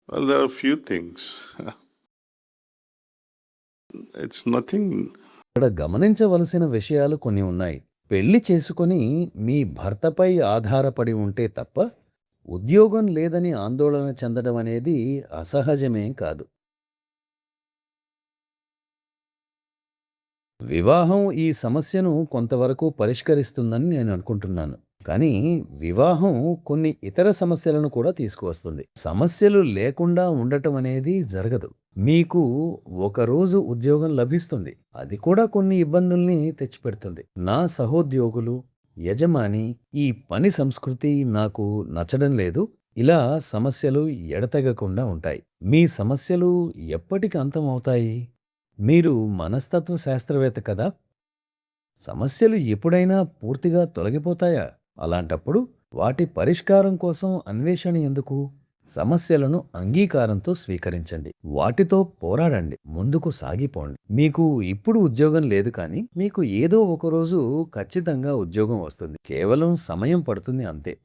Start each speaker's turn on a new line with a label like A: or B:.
A: Well, there are a few things. It's nothing.
B: ఇక్కడ గమనించవలసిన విషయాలు కొన్ని ఉన్నాయి. పెళ్లి చేసుకొని మీ భర్తపై ఆధారపడి ఉంటే తప్ప ఉద్యోగం లేదని ఆందోళన చెందడం అనేది అసహజమేం కాదు. వివాహం ఈ సమస్యను కొంతవరకు పరిష్కరిస్తుందని నేను అనుకుంటున్నాను. కానీ వివాహం కొన్ని ఇతర సమస్యలను కూడా తీసుకువస్తుంది. సమస్యలు లేకుండా ఉండటం అనేది జరగదు. మీకు ఒకరోజు ఉద్యోగం లభిస్తుంది. అది కూడా కొన్ని ఇబ్బందుల్ని తెచ్చిపెడుతుంది. నా సహోద్యోగులు, యజమాని, ఈ పని సంస్కృతి నాకు నచ్చడం లేదు. ఇలా సమస్యలు ఎడతెగకుండా ఉంటాయి. మీ సమస్యలు ఎప్పటికి అంతమవుతాయి? మీరు మనస్తత్వ శాస్త్రవేత్త కదా? సమస్యలు ఎప్పుడైనా పూర్తిగా తొలగిపోతాయా? అలాంటప్పుడు వాటి పరిష్కారం కోసం అన్వేషణ ఎందుకు? సమస్యలను అంగీకారంతో స్వీకరించండి. వాటితో పోరాడండి. ముందుకు సాగిపోండి. మీకు ఇప్పుడు ఉద్యోగం లేదు కానీ మీకు ఏదో ఒకరోజు ఖచ్చితంగా ఉద్యోగం వస్తుంది. కేవలం సమయం పడుతుంది అంతే.